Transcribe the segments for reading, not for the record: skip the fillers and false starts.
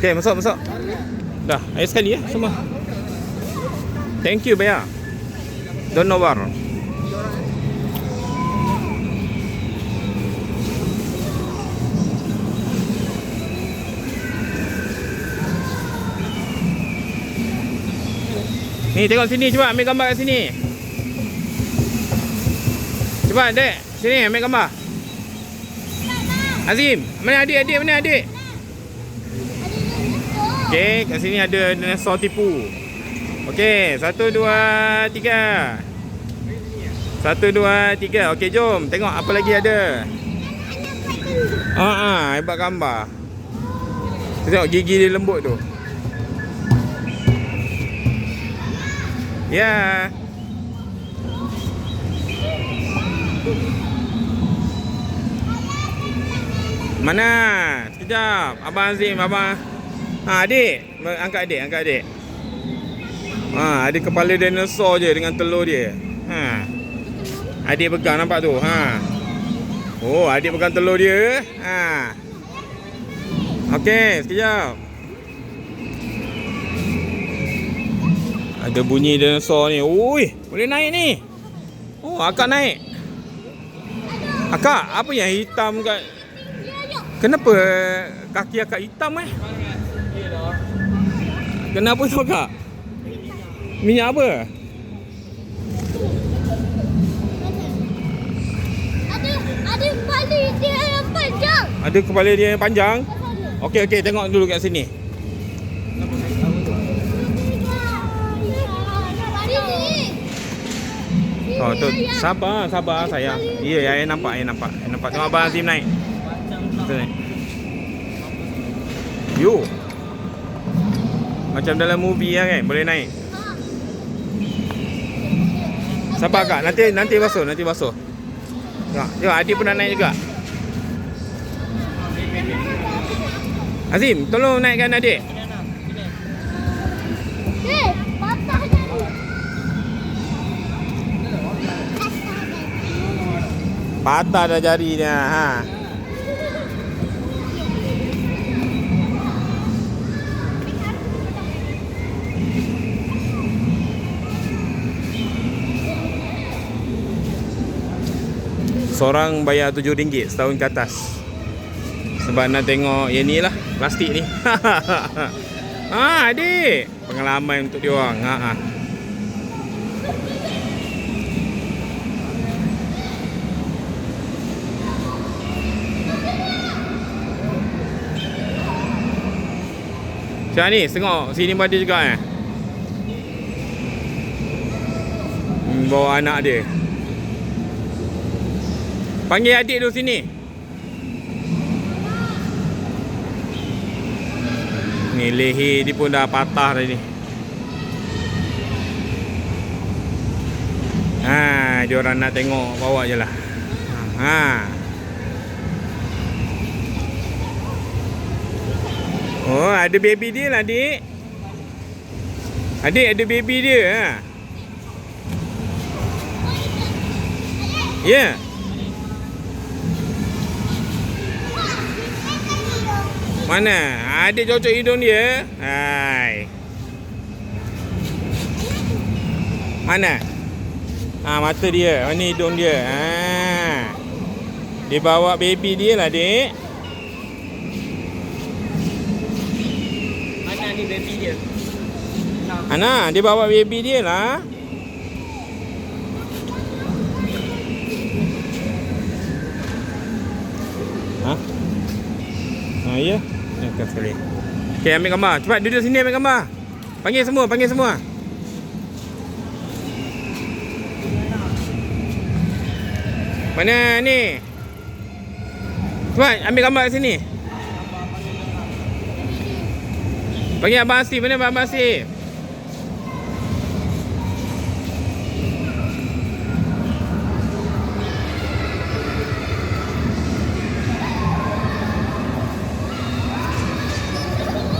Okay, masuk. Dah, air sekali ya semua. Thank you, Baya. Don't know war. Ni tengok sini, cuba ambil gambar kat sini. Cuba dek, sini ambil gambar. Azim, mana adik? Mana adik? Okey, kat sini ada dinosaur tipu. Okey, 1 2 3. 1 2 3. Okey, jom tengok apa lagi ada. Hebat gambar. Tengok gigi dia lembut tu. Ya. Mana? Sekejap. Abang Azim, abang. Adik. Angkat adik. Ada kepala dinosaur je dengan telur dia. Adik pegang, nampak tu. Oh, adik pegang telur dia. Okey, sekejap. Ada bunyi dinosaur ni. Ui, boleh naik ni. Oh, akak naik. Akak, apa yang hitam kat... Kenapa kaki akak hitam Kenapa tu akak? Minyak apa? Ada kepala dia yang panjang. Ada kepala dia yang panjang? Okey, tengok dulu kat sini. Oh, tu sabar sayang. Ya, saya nampak. Tengok abang Azim naik. Yo. Macam dalam movie lah kan, boleh naik. Sabar kak, nanti basuh. Tengok adik pun nak naik juga. Azim, tolong naikkan adik. Patah dah jarinya. Seorang bayar RM7 setahun ke atas. Sebab nak tengok yang ni lah, plastik ni. Adik, pengalaman untuk dia orang. Macam ni, tengok sini pun ada juga bawa anak dia. Panggil adik dulu sini. Ni leher dia pun dah patah tadi. Dia orang nak tengok, bawa je lah. Oh, ada baby dia lah, adik. Adik ada baby dia. Ya. Mana? Adik cocok hidung dia. Hai. Mana? Mata dia. Mana hidung dia? Dia bawa baby dia lah, adik. Mana ni baby dia? Ana, dia bawa baby dia lah. Ya. Dekat sekali. Okey, ambil gambar. Cepat duduk sini ambil gambar. Panggil semua. Mana ni? Cepat ambil gambar kat sini. Panggil Abang Asif. Mana Abang Asif?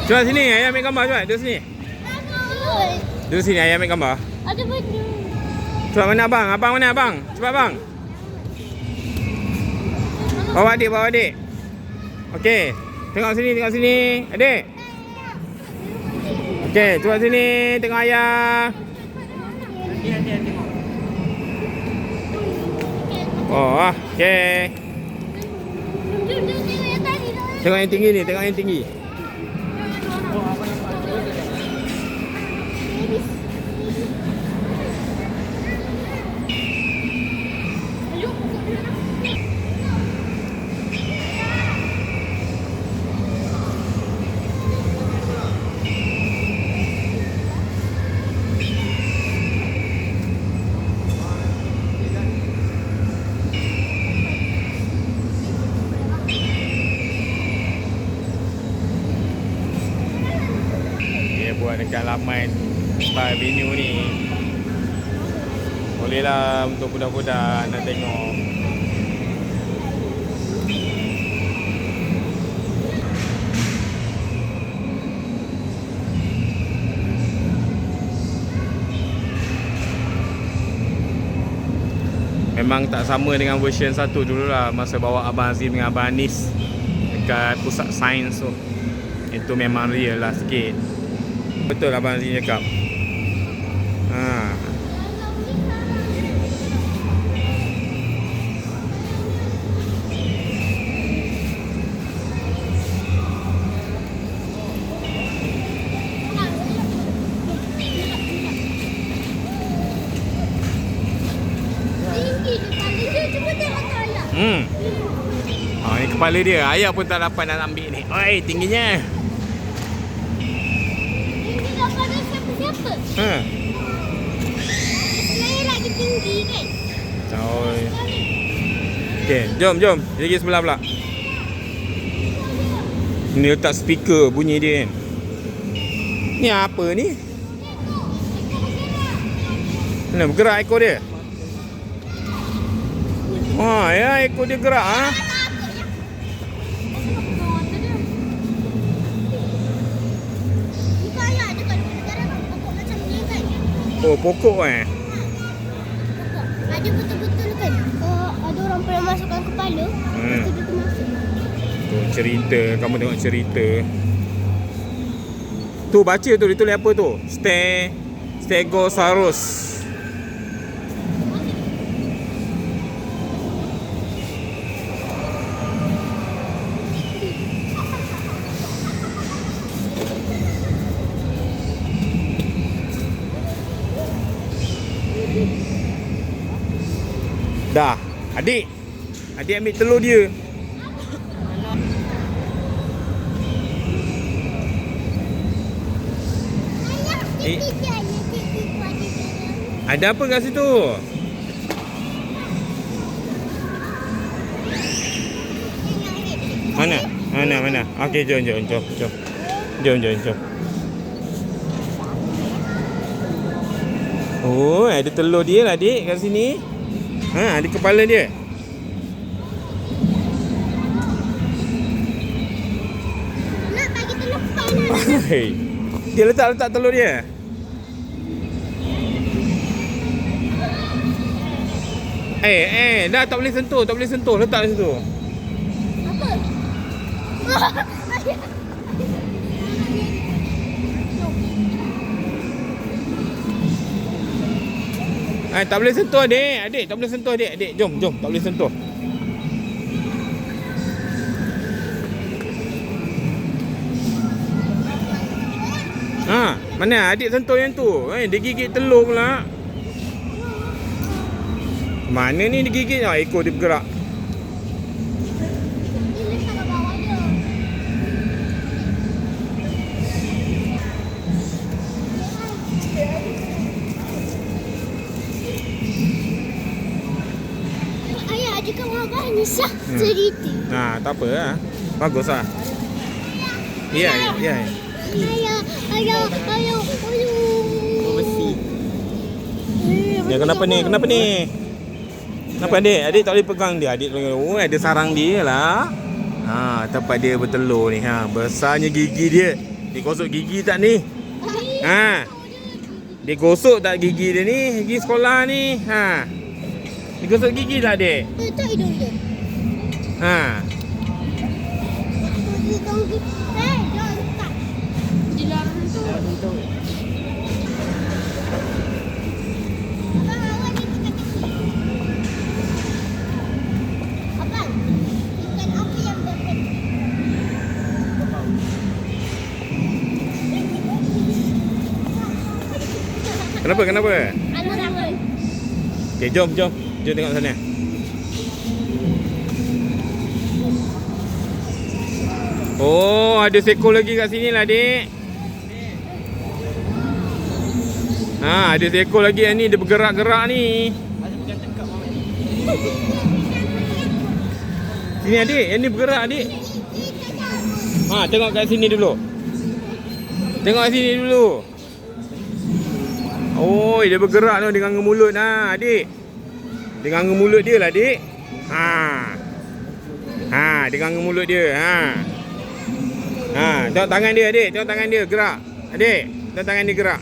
Cepat sini, ayah ambil gambar cepat. Duduk sini. Duduk sini, ayah ambil gambar. Ada benda. Cepat mana abang? Abang mana abang? Cepat bang. Bawa adik, bawa adik. Okey. Tengok sini, adik. Okey, cepat sini, tengok ayah. Oh, okey. Tengok yang tadi. Tengok yang tinggi ni, tengok yang tinggi. Buat dekat laman Star Avenue ni. Bolehlah untuk budak-budak nak tengok. Memang tak sama dengan version 1 dululah masa bawa Abang Azim dengan Abang Anis dekat pusat sains tu. Itu memang real lah sikit. Betul Abang Azim cakap. Ha. Tinggi kepala dia. Cuba tengok tolak. Ni kepala dia. Ayah pun tak dapat nak ambil ni. Oi, tingginya. Tinggi daripada siapa-siapa. Sebenarnya lagi tinggi kan. Oi. Okey, jom. Dia pergi sebelah pula. Ni letak speaker bunyi dia kan. Ni apa ni? Mana bergerak ekor dia? Ya ekor dia gerak ha. Oh, pokok Ada betul-betul kan. Ada orang pernah masukkan kepala. Lepas tu dia termasuk. Tu cerita, kamu tengok cerita. Tu baca tu, dia tulis apa tu? Stegosaurus. Dah, adik ambil telur dia. Ada apa kat situ? Mana? Okey, jom. Oh, ada telur dia lah dik kat sini. Ada kepala dia. Nak bagi telur kepala. Dia letak telur dia. Dah tak boleh sentuh, letak di situ. Apa? Tak boleh sentuh adik, tak boleh sentuh adik, jom, tak boleh sentuh. Mana adik sentuh yang tu? Dia gigit telur pula. Mana ni dia gigit? Ekor dia bergerak. Ayah ada kawan Abang Anis cerita. Tak apa lah. Bagus lah. Ya. Ayah. Besi. Ya, kenapa ni? Kenapa adik tak boleh pegang dia? Adik ada sarang dia lah. Tempat dia bertelur ni. Besarnya gigi dia. Dia gosok gigi tak ni? Dia gosok tak gigi dia ni? Gigi sekolah ni. Ha. Dia gosok gigi tak, adik? Itu hidung dia. Ha. Hidung dia. Jangan letak. Dilarang tu. Abang, awak ni dekat kaki. Abang, ikan apa yang berkaki? Kenapa? Anak apa? Okey, jom. Jom tengok sana. Oh, ada seekor lagi kat sini lah, adik. Ha, ada seekor lagi yang ni. Dia bergerak-gerak ni. Sini, adik. Yang ni bergerak, adik. Ha, tengok kat sini dulu. Tengok kat sini dulu. Oh, dia bergerak tu dengan mulut. Ha, adik. Dengan mulut dia lah, adik. Ha. Ha, dengan mulut dia. Ha. Ha, tengok tangan dia, adik. Tengok tangan dia gerak. Adik, tengok tangan dia gerak.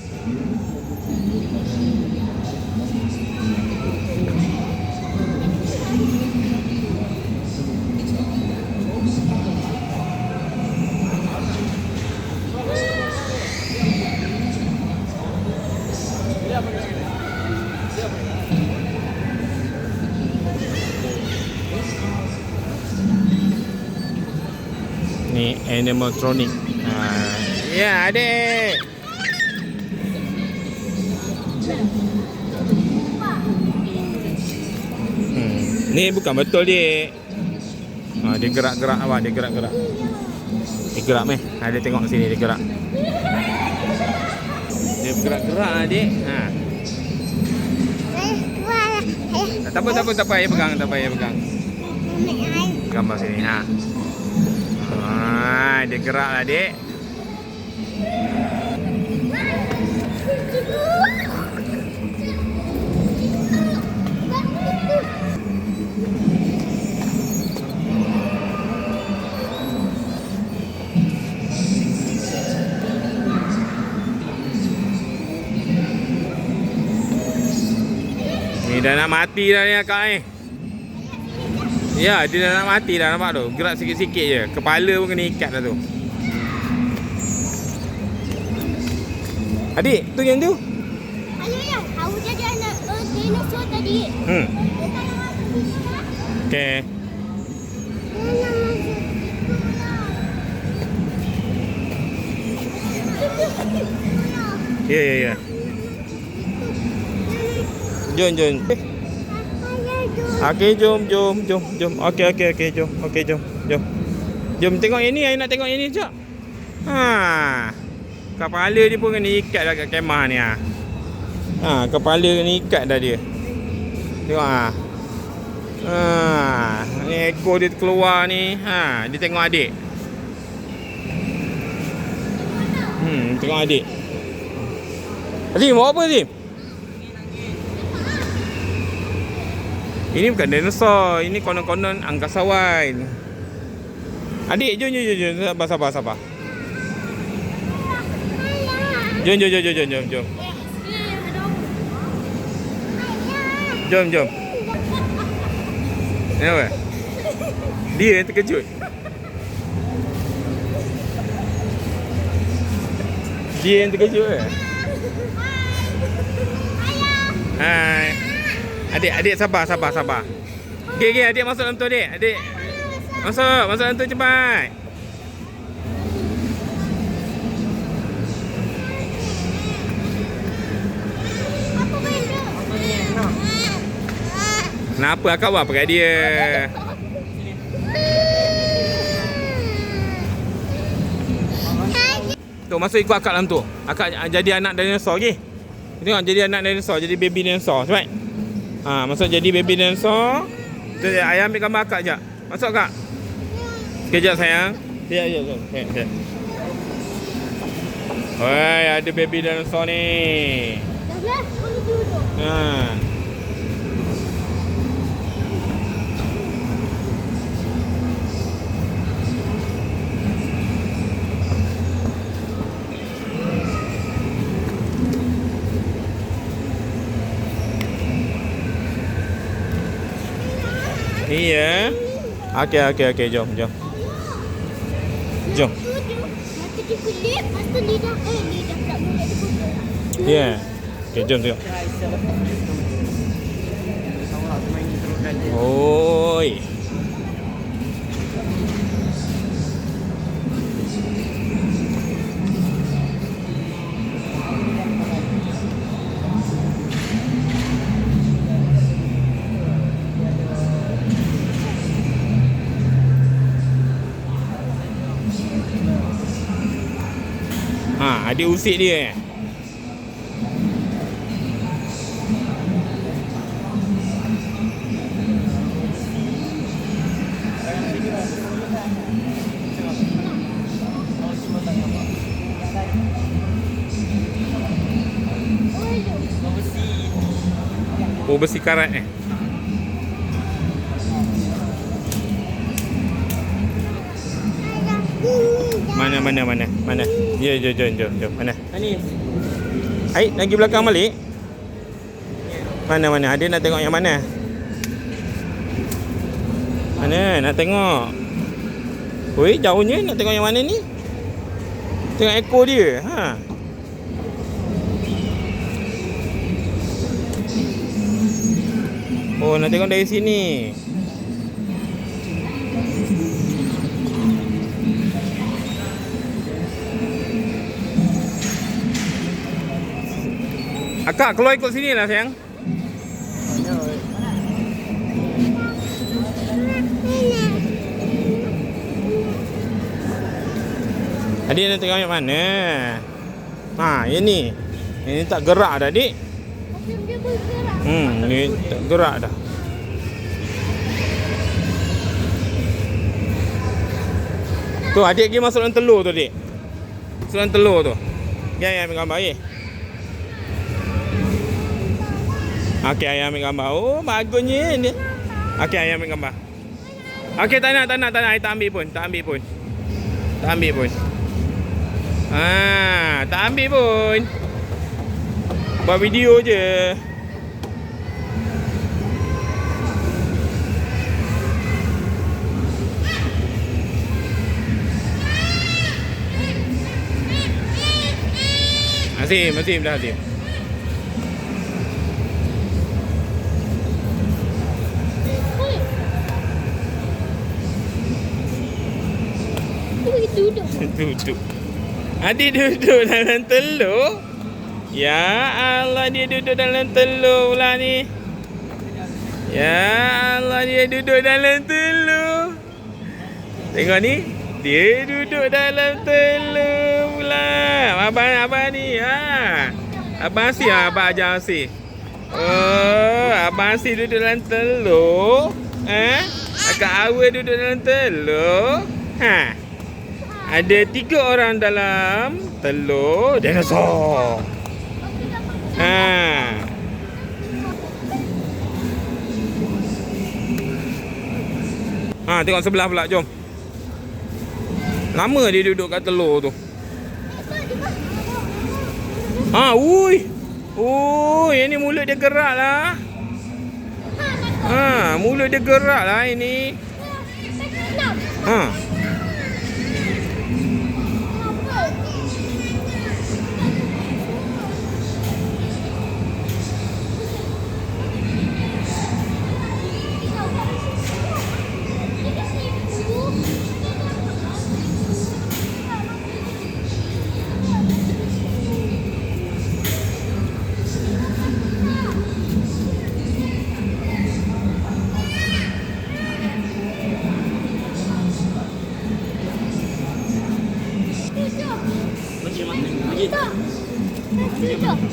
Ni animatronic. Ha, ya, adik. Ni bukan betul, dik. Ha, dia gerak-gerak awak, dia gerak-gerak. Dia gerak meh. Ha, dia tengok sini dia gerak. Dia bergerak-gerak, adik. Ha. Tak apa, ayah pegang, Gambar sini, ha. Ha, dia gerak lah, adik. Ni dah nak mati dah ni akak ni. Ya, dia dah nak mati dah, nampak tu. Gerak sikit-sikit je. Kepala pun kena ikat dah tu. Adik, tu yang tu. Ayah, tahu jadi anak dinosaur tadi. Okey. Ya. Jom. Okey, jom. Okey, jom. Jom tengok yang ni, saya nak tengok yang ni sekejap. Ha. Kepala dia pun kena ikat dah kat kemah ni, ha. Ha, kepala kena ikat dah dia. Tengok, ha. Ha, ni ekor dia keluar ni. Ha, dia tengok adik. Tengok adik. Azim, buat apa, Azim? Ini bukan dinosaur. Ini konon-konon angkasawan. Adik, jom. Sabar. Jom. Kenapa? Dia yang terkejut. Hai. Adik sabar. Okey, adik masuk dalam tu, adik. Masuk dalam tu cepat. Kenapa akak buat apa kat dia? Tu masuk ikut akak dalam tu. Akak jadi anak dinosaur, okey? Tengok jadi anak dinosaur, jadi baby dinosaur, cepat. Ha, masuk jadi baby dinosaur. Tu ayah ambil gambar akak jap. Masuk kak. Sekejap sayang. Sekejap. Oi, ada baby dinosaur ni. Ha. Iya. Okey, jom. Jom. Mata dia kelip, lepas tu lidah pula mulut dia kotor. Ya. Okey, jom tengok. Oi. Ada usik dia. Oh, besi karat Mana? Ya, jom. Mana? Anis. Aik, lagi belakang balik. Mana? Ada nak tengok yang mana? Mana nak tengok? Oi, jauhnya nak tengok yang mana ni? Tengok ekor dia. Oh, nak tengok dari sini. Akak keluar ikut sini lah sayang. Adik nak tengok yang mana? Yang ni. Ini tak gerak dah, adik. Dia bergerak. Ni tak gerak dah. Tu adik pergi masuk dalam telur tu, adik. Masuk dalam telur tu. Yang ambil gambar, Okey, ayah ambil gambar. Oh, bagusnya ni. Okey, ayah ambil gambar. Okey, tak nak. Ayah tak ambil pun. Tak ambil pun. Tak ambil pun. Buat video je. Azim dah Azim. Duduk. Adik duduk dalam telur. Ya Allah, dia duduk dalam telur pula ni. Ya Allah, dia duduk dalam telur. Tengok ni. Dia duduk dalam telur pula. Abang ni. Abang Asyik abang ajar Asyik. Oh, Abang Asyik duduk dalam telur. Akak Awal duduk dalam telur. Ada 3 orang dalam telur dinosaur. Tengok sebelah pula, jom. Lama dia duduk kat telur tu. Ini mulut dia gerak lah. Mulut dia gerak lah ini.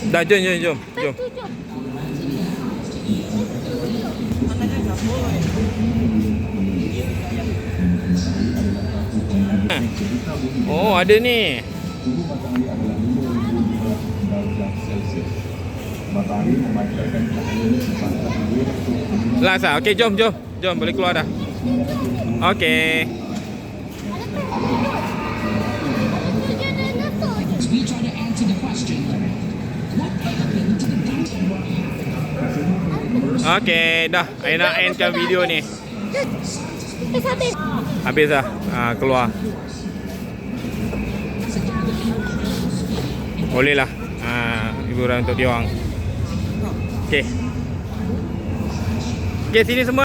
Dah, jom. Oh, ada ni. Last lah. Okey, jom. Boleh keluar dah. Okey. Okey, dah. Saya nak endkan video ni. Habis. Habis dah. Keluar. Boleh lah. Hiburan untuk dia orang. Okey. Okey, sini semua.